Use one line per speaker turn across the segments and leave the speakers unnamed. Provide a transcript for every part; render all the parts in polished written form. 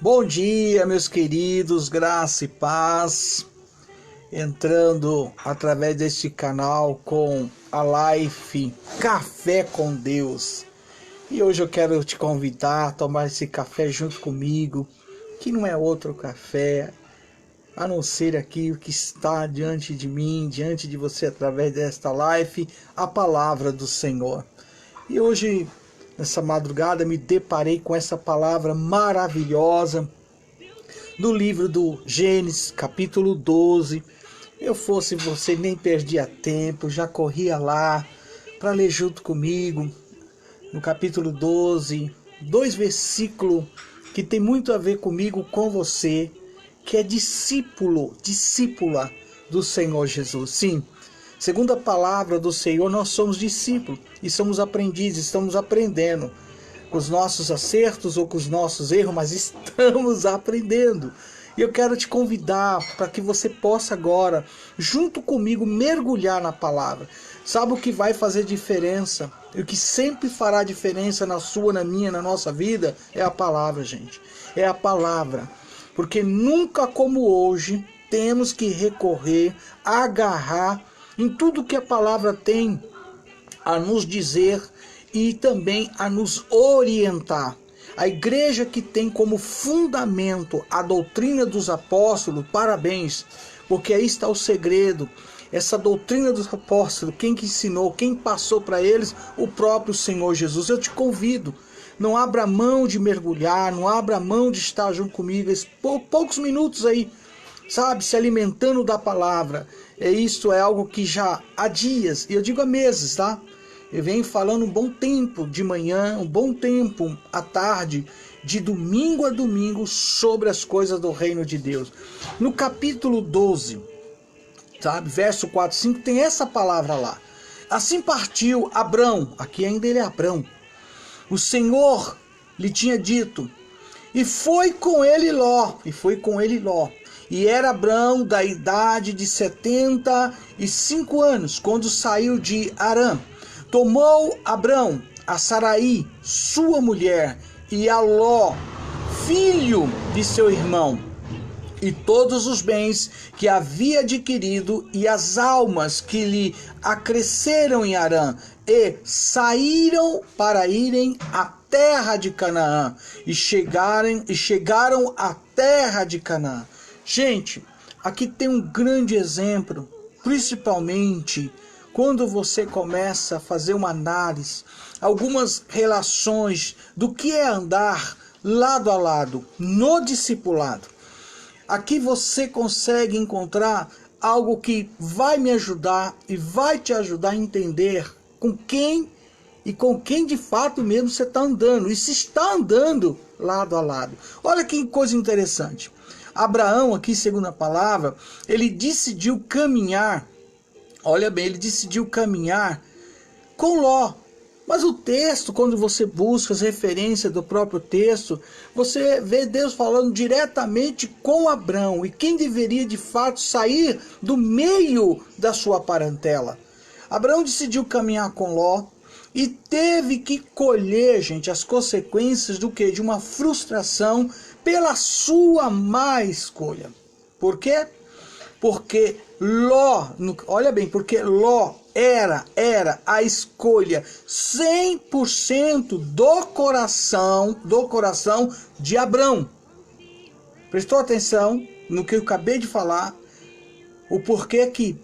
Bom dia, meus queridos, graça e paz. Entrando através deste canal com a live Café com Deus. E hoje eu quero te convidar a tomar esse café junto comigo, que não é outro café, a não ser aqui o que está diante de mim, diante de você através desta live, a palavra do Senhor. E hoje, nessa madrugada, me deparei com essa palavra maravilhosa do livro do Gênesis, capítulo 12. Eu fosse você, nem perdia tempo, já corria lá para ler junto comigo. No capítulo 12, dois versículos que tem muito a ver comigo, com você, que é discípula do Senhor Jesus. Sim, segundo a palavra do Senhor, nós somos discípulos e somos aprendizes, estamos aprendendo com os nossos acertos ou com os nossos erros, mas estamos aprendendo. E eu quero te convidar para que você possa agora, junto comigo, mergulhar na palavra. Sabe o que vai fazer diferença? E o que sempre fará diferença na sua, na minha, na nossa vida? É a palavra, gente. É a palavra. Porque nunca como hoje temos que recorrer, agarrar em tudo que a palavra tem a nos dizer e também a nos orientar. A igreja que tem como fundamento a doutrina dos apóstolos, parabéns, porque aí está o segredo. Essa doutrina dos apóstolos, quem que ensinou, quem passou para eles? O próprio Senhor Jesus. Eu te convido, não abra mão de mergulhar, não abra mão de estar junto comigo, poucos minutos aí, sabe, se alimentando da palavra. Isso é algo que já há dias, e eu digo há meses, tá? Eu venho falando um bom tempo de manhã, um bom tempo à tarde, de domingo a domingo, sobre as coisas do reino de Deus. No capítulo 12, sabe, verso 4 e 5, tem essa palavra lá. Assim partiu Abrão, aqui ainda ele é Abrão. O Senhor lhe tinha dito, e foi com ele Ló. E era Abrão da idade de 75 anos, quando saiu de Harã. Tomou Abrão a Saraí, sua mulher, e a Ló, filho de seu irmão, e todos os bens que havia adquirido, e as almas que lhe acresceram em Harã, e saíram para irem à terra de Canaã, e chegaram à terra de Canaã. Gente, aqui tem um grande exemplo, principalmente quando você começa a fazer uma análise, algumas relações do que é andar lado a lado no discipulado. Aqui você consegue encontrar algo que vai me ajudar e vai te ajudar a entender com quem de fato mesmo você está andando. E se está andando lado a lado. Olha que coisa interessante. Abraão, aqui segundo a palavra, ele decidiu caminhar. Olha bem, ele decidiu caminhar com Ló. Mas o texto, quando você busca as referências do próprio texto, você vê Deus falando diretamente com Abrão. E quem deveria de fato sair do meio da sua parentela. Abraão decidiu caminhar com Ló e teve que colher, gente, as consequências do quê? De uma frustração pela sua má escolha. Por quê? Porque Ló, olha bem, porque Ló era a escolha 100% do coração de Abrão. Prestou atenção no que eu acabei de falar, o porquê que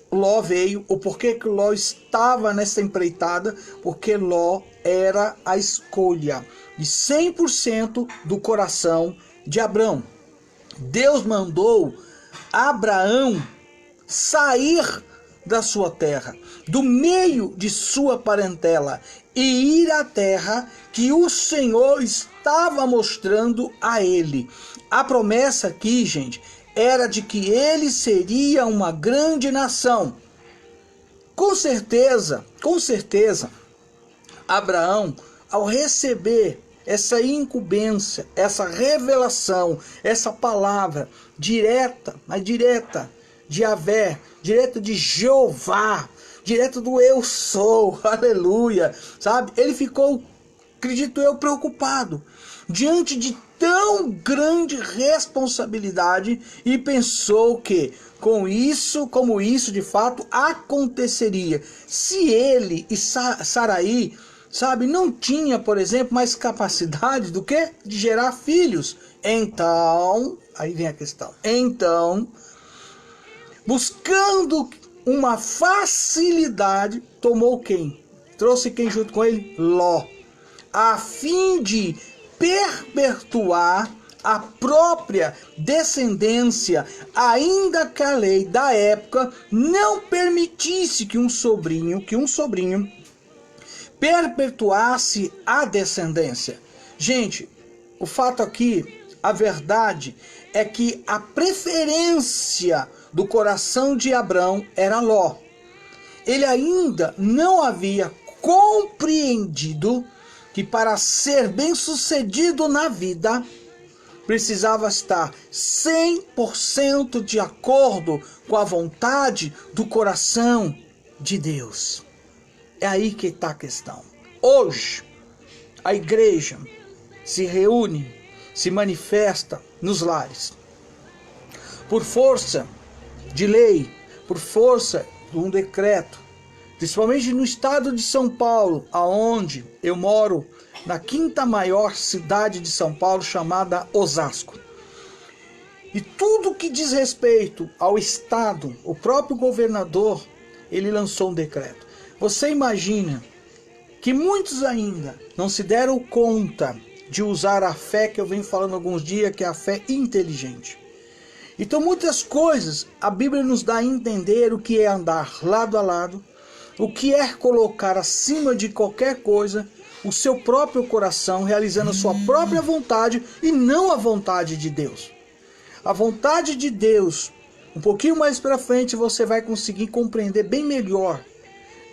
Ló veio, o porquê que Ló estava nessa empreitada, porque Ló era a escolha de 100% do coração de Abrão. Deus mandou Abraão sair da sua terra, do meio de sua parentela, e ir à terra que o Senhor estava mostrando a ele. A promessa aqui, gente, era de que ele seria uma grande nação. Com certeza, Abraão, ao receber essa incumbência, essa revelação, essa palavra direta de Yahvé, direto de Jeová, direto do eu sou, aleluia, sabe? Ele ficou, acredito eu, preocupado. diante de tão grande responsabilidade e pensou que como isso de fato aconteceria se ele e Saraí, sabe, não tinha, por exemplo, mais capacidade do que de gerar filhos. Então, aí vem a questão. Então, buscando uma facilidade, tomou quem? Trouxe quem junto com ele? Ló, a fim de perpetuar a própria descendência, ainda que a lei da época não permitisse que um sobrinho perpetuasse a descendência. Gente, o fato aqui, a verdade é que a preferência do coração de Abrão era Ló. Ele ainda não havia compreendido que para ser bem-sucedido na vida precisava estar 100% de acordo com a vontade do coração de Deus. É aí que está a questão. Hoje, a igreja se reúne, se manifesta nos lares. Por força de lei, por força de um decreto, principalmente no estado de São Paulo, aonde eu moro, na quinta maior cidade de São Paulo, chamada Osasco. E tudo que diz respeito ao estado, o próprio governador, ele lançou um decreto. Você imagina que muitos ainda não se deram conta de usar a fé que eu venho falando há alguns dias, que é a fé inteligente. Então muitas coisas a Bíblia nos dá a entender o que é andar lado a lado, o que é colocar acima de qualquer coisa o seu próprio coração, realizando a sua própria vontade e não a vontade de Deus. A vontade de Deus, um pouquinho mais para frente você vai conseguir compreender bem melhor.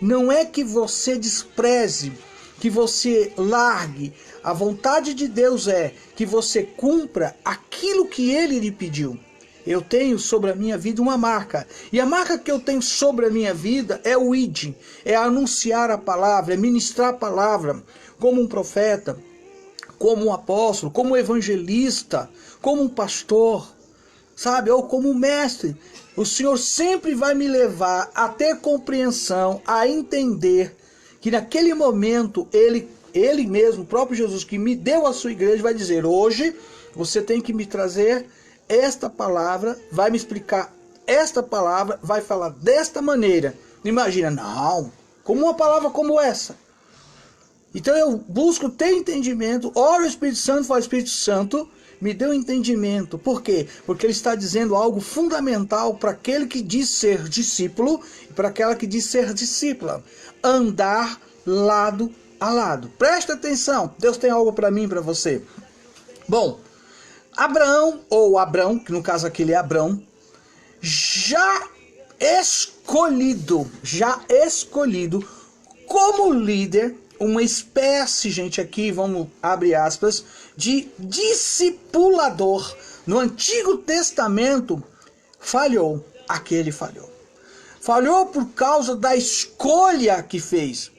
Não é que você despreze, que você largue. A vontade de Deus é que você cumpra aquilo que Ele lhe pediu. Eu tenho sobre a minha vida uma marca. E a marca que eu tenho sobre a minha vida é o ID. É anunciar a palavra, é ministrar a palavra. Como um profeta, como um apóstolo, como um evangelista, como um pastor, sabe? Ou como um mestre. O Senhor sempre vai me levar a ter compreensão, a entender que naquele momento Ele mesmo, o próprio Jesus que me deu a sua igreja, vai dizer: hoje você tem que me trazer esta palavra, vai me explicar esta palavra, vai falar desta maneira. Imagina, não, como uma palavra como essa. Então eu busco ter entendimento, oro ao Espírito Santo, falo: Espírito Santo, me deu entendimento. Por quê? Porque ele está dizendo algo fundamental para aquele que diz ser discípulo e para aquela que diz ser discípula. Andar lado a lado. Presta atenção, Deus tem algo para mim e para você. Bom, Abraão, ou Abrão, que no caso aqui ele é Abrão, já escolhido como líder, uma espécie, gente, aqui, vamos abrir aspas, de discipulador. No Antigo Testamento, falhou. Aquele falhou. Falhou por causa da escolha que fez.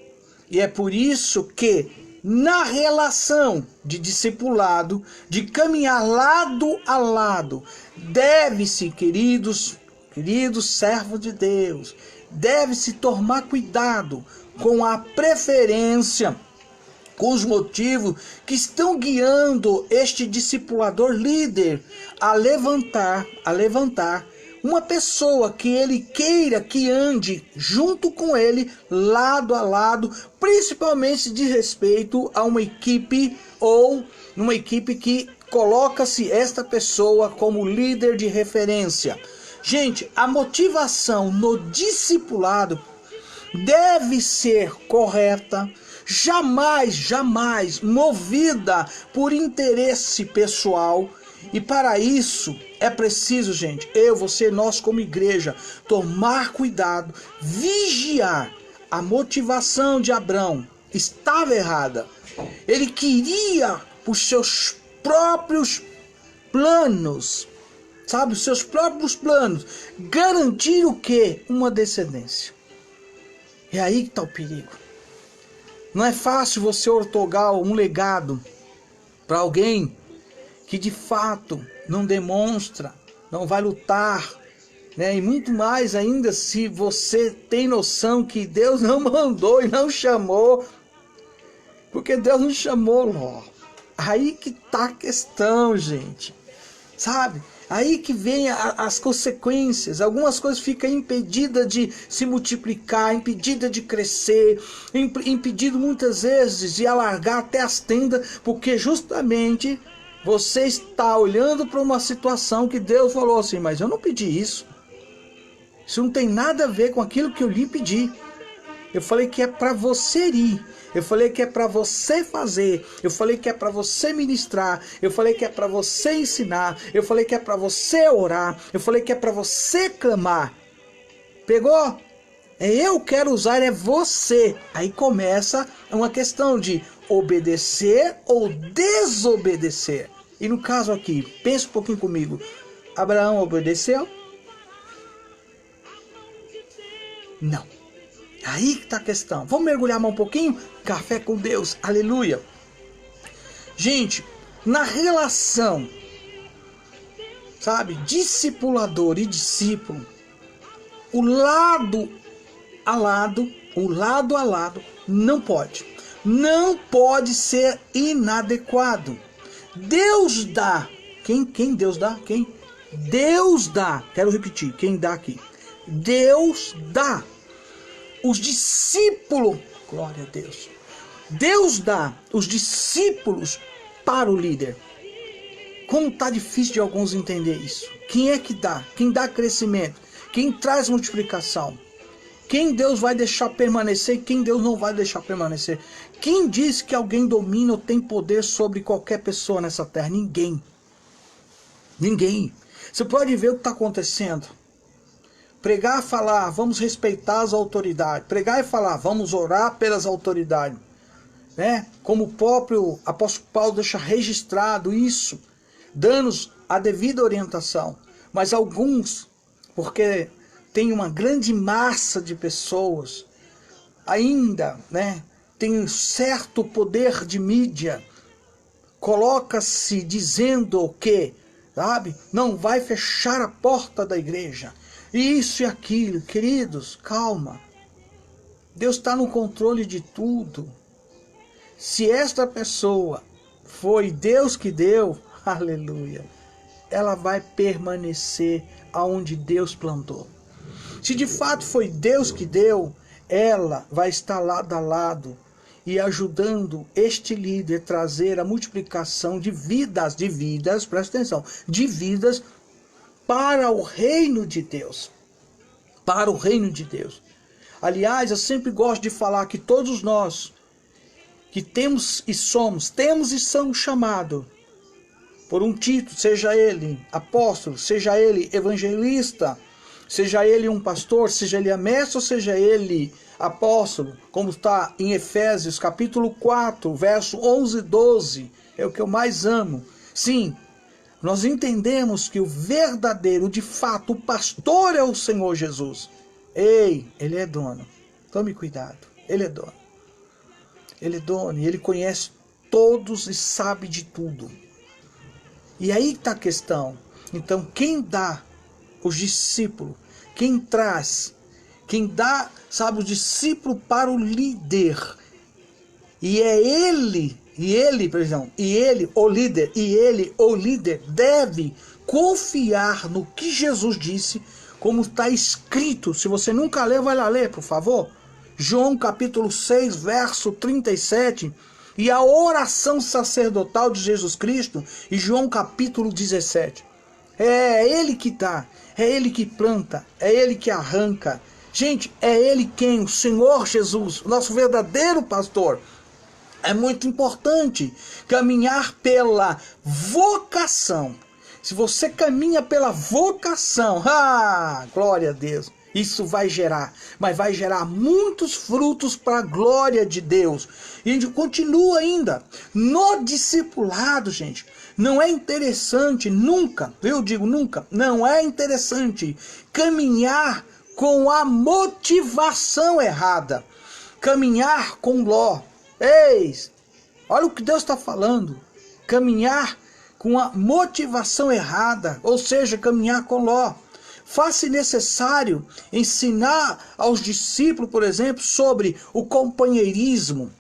E é por isso que, na relação de discipulado, de caminhar lado a lado, deve-se, queridos servos de Deus, deve-se tomar cuidado com a preferência, com os motivos que estão guiando este discipulador líder a levantar uma pessoa que ele queira que ande junto com ele, lado a lado, principalmente de respeito a uma equipe ou numa equipe que coloca-se esta pessoa como líder de referência. Gente, a motivação no discipulado deve ser correta, jamais movida por interesse pessoal. E para isso é preciso, gente, você, nós como igreja, tomar cuidado, vigiar. A motivação de Abrão estava errada. Ele queria os seus próprios planos, sabe, os seus próprios planos, garantir o quê? Uma descendência. É aí que está o perigo. Não é fácil você otorgar um legado para alguém que de fato não demonstra, não vai lutar, né? E muito mais ainda se você tem noção que Deus não mandou e não chamou, porque Deus não chamou Ló. Aí que tá a questão, gente, sabe? Aí que vem as consequências. Algumas coisas ficam impedidas de se multiplicar, impedidas de crescer, impedido muitas vezes de alargar até as tendas, porque justamente você está olhando para uma situação que Deus falou assim, mas eu não pedi isso. Isso não tem nada a ver com aquilo que eu lhe pedi. Eu falei que é para você ir. Eu falei que é para você fazer. Eu falei que é para você ministrar. Eu falei que é para você ensinar. Eu falei que é para você orar. Eu falei que é para você clamar. Pegou? Eu quero usar é você. Aí começa uma questão de obedecer ou desobedecer. E no caso aqui, pensa um pouquinho comigo. Abraão obedeceu? Não. Aí que está a questão. Vamos mergulhar mais um pouquinho? Café com Deus, aleluia. Gente, na relação, sabe, discipulador e discípulo, o lado a lado não pode. Não pode ser inadequado. Deus dá. Quem Deus dá? Quem? Deus dá. Quero repetir, quem dá aqui? Deus dá. Os discípulos, glória a Deus. Deus dá os discípulos para o líder. Como está difícil de alguns entender isso. Quem é que dá? Quem dá crescimento? Quem traz multiplicação? Quem Deus vai deixar permanecer e quem Deus não vai deixar permanecer? Quem diz que alguém domina ou tem poder sobre qualquer pessoa nessa terra? Ninguém. Ninguém. Você pode ver o que está acontecendo. Pregar e falar, vamos respeitar as autoridades. Pregar e falar, vamos orar pelas autoridades. Né? Como o próprio apóstolo Paulo deixa registrado isso, dando-nos a devida orientação. Mas alguns, porque tem uma grande massa de pessoas, ainda, né, tem um certo poder de mídia, coloca-se dizendo que, sabe, não vai fechar a porta da igreja. Isso e aquilo, queridos, calma. Deus está no controle de tudo. Se esta pessoa foi Deus que deu, aleluia, ela vai permanecer aonde Deus plantou. Se de fato foi Deus que deu, ela vai estar lado a lado e ajudando este líder a trazer a multiplicação de vidas, presta atenção, de vidas para o reino de Deus. Para o reino de Deus. Aliás, eu sempre gosto de falar que todos nós que temos e somos chamados por um título, seja ele apóstolo, seja ele evangelista, seja ele um pastor, seja ele mestre ou seja ele apóstolo, como está em Efésios capítulo 4, verso 11 e 12, é o que eu mais amo. Sim, nós entendemos que o verdadeiro, de fato, o pastor é o Senhor Jesus. Ei, ele é dono. Tome cuidado, ele é dono. Ele é dono e ele conhece todos e sabe de tudo. E aí está a questão. Então, quem dá os discípulos, quem traz, quem dá, sabe, o discípulo para o líder, e é ele, o líder, deve confiar no que Jesus disse, como está escrito. Se você nunca leu, vai lá ler, por favor. João capítulo 6, verso 37, e a oração sacerdotal de Jesus Cristo, e João capítulo 17. É ele que dá, é ele que planta, é ele que arranca. Gente, é ele quem? O Senhor Jesus, o nosso verdadeiro pastor. É muito importante caminhar pela vocação. Se você caminha pela vocação, glória a Deus, isso vai gerar, mas vai gerar muitos frutos para a glória de Deus. E a gente continua ainda no discipulado, gente. Não é interessante nunca, eu digo nunca, não é interessante caminhar com a motivação errada. Caminhar com Ló. Eis, olha o que Deus está falando. caminhar com a motivação errada, ou seja, caminhar com Ló. Faz-se necessário ensinar aos discípulos, por exemplo, sobre o companheirismo,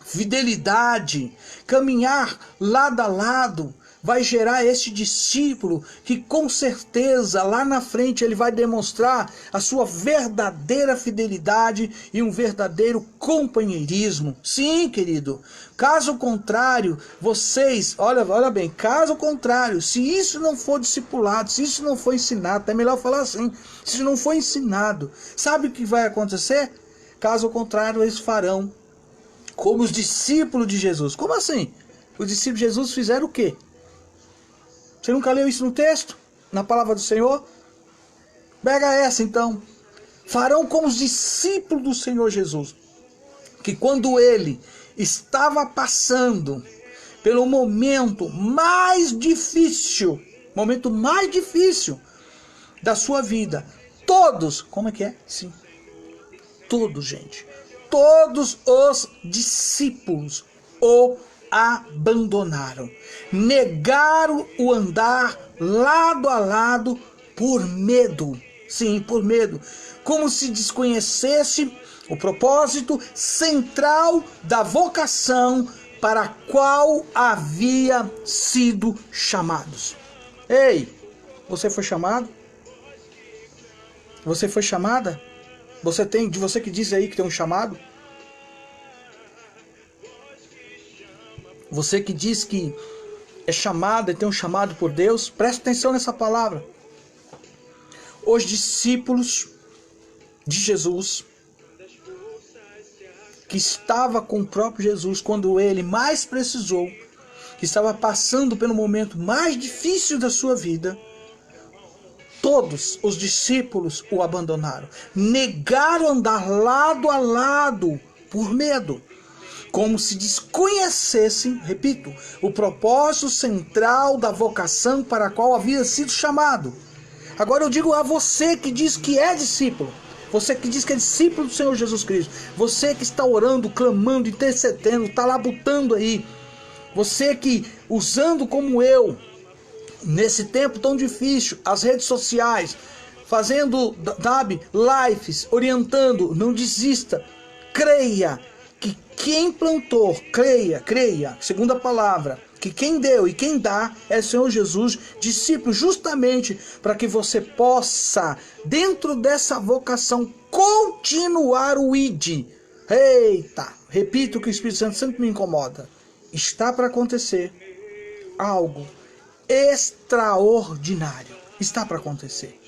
fidelidade, caminhar lado a lado, vai gerar este discípulo que com certeza lá na frente ele vai demonstrar a sua verdadeira fidelidade e um verdadeiro companheirismo. Sim, querido. Caso contrário, vocês, olha bem, caso contrário, se isso não for discipulado, se isso não for ensinado, é melhor falar assim, se isso não for ensinado, sabe o que vai acontecer? Caso contrário, eles farão como os discípulos de Jesus. Como assim? Os discípulos de Jesus fizeram o quê? Você nunca leu isso no texto? Na palavra do Senhor? Pega essa então. Farão como os discípulos do Senhor Jesus, que quando ele estava passando pelo momento mais difícil da sua vida, todos, como é que é? Sim, todos, gente, todos os discípulos o abandonaram, negaram o andar lado a lado por medo. Sim, por medo, como se desconhecesse o propósito central da vocação para a qual havia sido chamados. Ei, você foi chamado? Você foi chamada? Você que diz aí que tem um chamado? Você que diz que é chamado e tem um chamado por Deus, preste atenção nessa palavra. Os discípulos de Jesus, que estava com o próprio Jesus quando ele mais precisou, que estava passando pelo momento mais difícil da sua vida, todos os discípulos o abandonaram, negaram andar lado a lado por medo, como se desconhecessem, repito, o propósito central da vocação para a qual havia sido chamado. Agora eu digo a você que diz que é discípulo, você que diz que é discípulo do Senhor Jesus Cristo, você que está orando, clamando, intercedendo, está labutando aí, você que, usando como eu, nesse tempo tão difícil, as redes sociais, fazendo, lives, orientando, não desista, creia, que quem plantou, creia, segunda palavra, que quem deu e quem dá é o Senhor Jesus, discípulo, justamente para que você possa, dentro dessa vocação, continuar o ID. Eita, repito que o Espírito Santo sempre me incomoda. Está para acontecer algo extraordinário. Está para acontecer.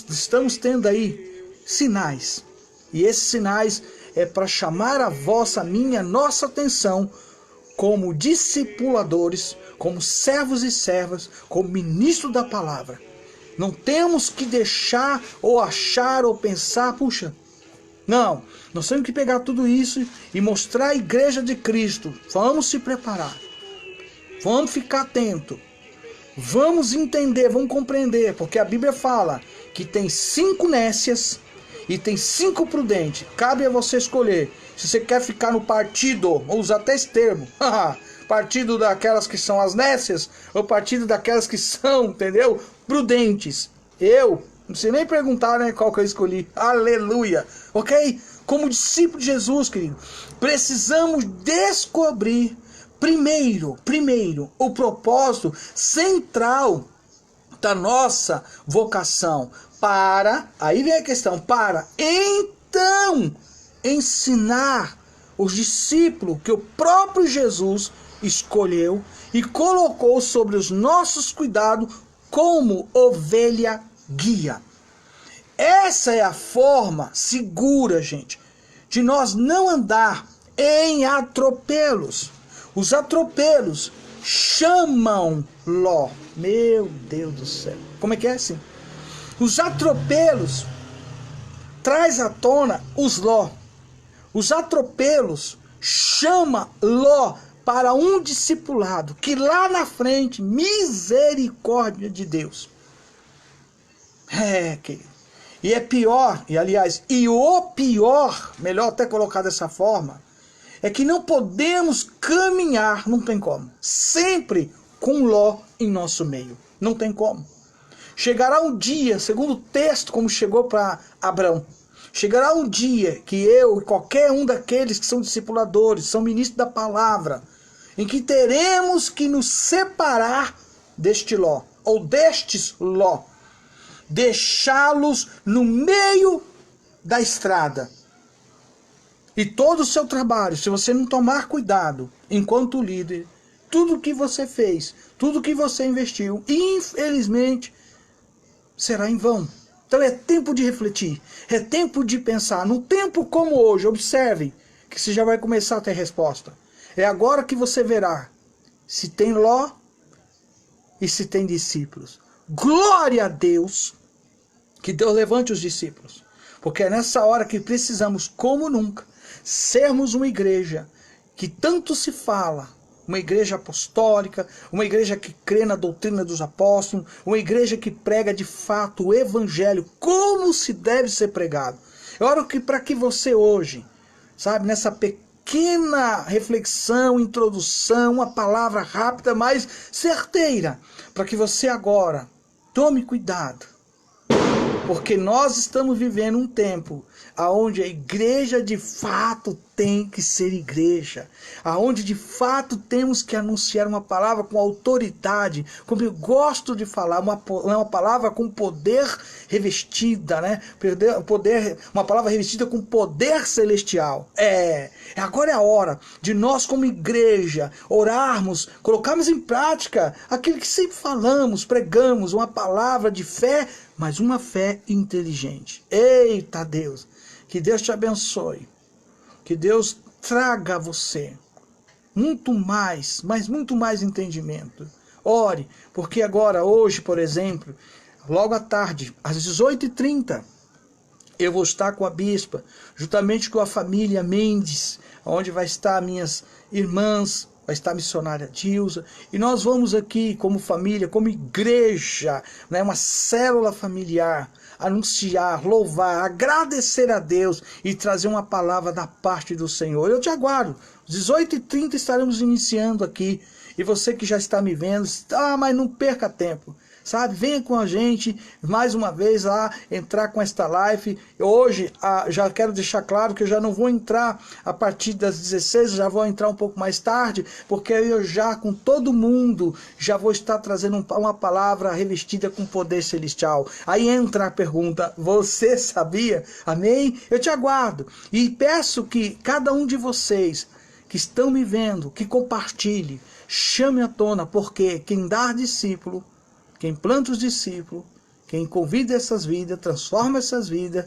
Estamos tendo aí sinais. E esses sinais é para chamar a vossa, nossa atenção como discipuladores, como servos e servas, como ministro da palavra. Não temos que deixar ou achar ou pensar, puxa, não, nós temos que pegar tudo isso e mostrar à igreja de Cristo. Vamos se preparar, vamos ficar atento, vamos entender, vamos compreender, porque a Bíblia fala que tem 5 nécias e tem 5 prudentes. Cabe a você escolher se você quer ficar no partido, vou usar até esse termo, partido daquelas que são as nécias ou partido daquelas que são, entendeu? Prudentes. Eu não sei nem perguntar, né, qual que eu escolhi. Aleluia. Ok? Como discípulo de Jesus, querido, precisamos descobrir primeiro o propósito central da nossa vocação, aí vem a questão, para então ensinar os discípulos que o próprio Jesus escolheu e colocou sobre os nossos cuidados como ovelha guia. Essa é a forma segura, gente, de nós não andar em atropelos. Os atropelos chamam Ló. Meu Deus do céu. Como é que é assim? Os atropelos traz à tona os Ló. Os atropelos chama Ló para um discipulado que lá na frente, misericórdia de Deus. Querido. E é pior, e aliás, o pior, melhor até colocar dessa forma, é que não podemos caminhar, não tem como, sempre com Ló em nosso meio, não tem como. Chegará um dia, segundo o texto, como chegou para Abraão, chegará um dia que eu e qualquer um daqueles que são discipuladores, são ministros da palavra, em que teremos que nos separar deste Ló, ou destes Ló, deixá-los no meio da estrada. E todo o seu trabalho, se você não tomar cuidado, enquanto líder, tudo que você fez, tudo que você investiu, infelizmente, será em vão. Então é tempo de refletir, é tempo de pensar. Num tempo como hoje, observe que você já vai começar a ter resposta. É agora que você verá se tem Ló e se tem discípulos. Glória a Deus, que Deus levante os discípulos. Porque é nessa hora que precisamos, como nunca, sermos uma igreja que tanto se fala, uma igreja apostólica, uma igreja que crê na doutrina dos apóstolos, uma igreja que prega de fato o evangelho como se deve ser pregado. Eu oro que para que você hoje, sabe, nessa pequena reflexão, introdução, uma palavra rápida, mas certeira, para que você agora tome cuidado, porque nós estamos vivendo um tempo aonde a igreja de fato tem que ser igreja, aonde de fato temos que anunciar uma palavra com autoridade, como eu gosto de falar, uma palavra com poder revestida, né? Uma palavra revestida com poder celestial. Agora é a hora de nós como igreja orarmos, colocarmos em prática aquilo que sempre falamos, pregamos, uma palavra de fé, mas uma fé inteligente. Eita Deus! Que Deus te abençoe. Que Deus traga a você muito mais, mas muito mais entendimento. Ore, porque agora, hoje, por exemplo, logo à tarde, às 18h30, eu vou estar com a bispa, juntamente com a família Mendes, onde vai estar minhas irmãs, vai estar a missionária Dilza, e nós vamos aqui como família, como igreja, né, uma célula familiar, anunciar, louvar, agradecer a Deus e trazer uma palavra da parte do Senhor. Eu te aguardo, às 18h30 estaremos iniciando aqui, e você que já está me vendo, mas não perca tempo. Sabe, venha com a gente mais uma vez lá, entrar com esta live. Hoje, já quero deixar claro que eu já não vou entrar a partir das 16, já vou entrar um pouco mais tarde, porque eu já com todo mundo já vou estar trazendo uma palavra revestida com poder celestial. Aí entra a pergunta, você sabia? Amém? Eu te aguardo e peço que cada um de vocês que estão me vendo, que compartilhe, chame à tona, porque quem dá discípulo, quem planta os discípulos, quem convida essas vidas, transforma essas vidas,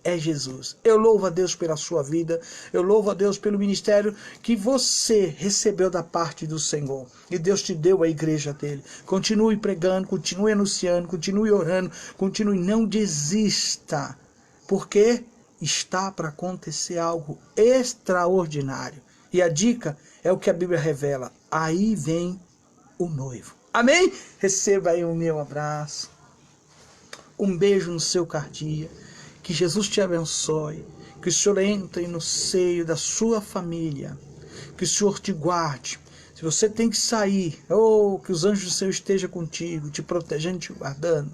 é Jesus. Eu louvo a Deus pela sua vida, eu louvo a Deus pelo ministério que você recebeu da parte do Senhor. E Deus te deu a igreja dele. Continue pregando, continue anunciando, continue orando, continue, não desista, porque está para acontecer algo extraordinário. E a dica é o que a Bíblia revela, aí vem o noivo. Amém? Receba aí o meu abraço. Um beijo no seu cardia. Que Jesus te abençoe. Que o Senhor entre no seio da sua família. Que o Senhor te guarde. Se você tem que sair, que os anjos do céu estejam contigo, te protegendo, te guardando.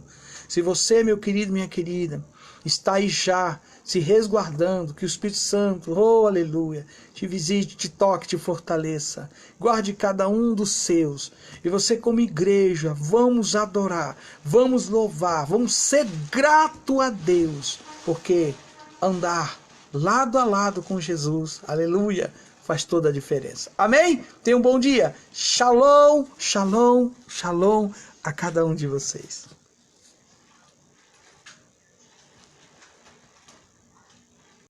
Se você, meu querido, minha querida, está aí já se resguardando, que o Espírito Santo, aleluia, te visite, te toque, te fortaleça. Guarde cada um dos seus. E você como igreja, vamos adorar, vamos louvar, vamos ser grato a Deus, porque andar lado a lado com Jesus, aleluia, faz toda a diferença. Amém? Tenha um bom dia. Shalom, shalom, shalom a cada um de vocês.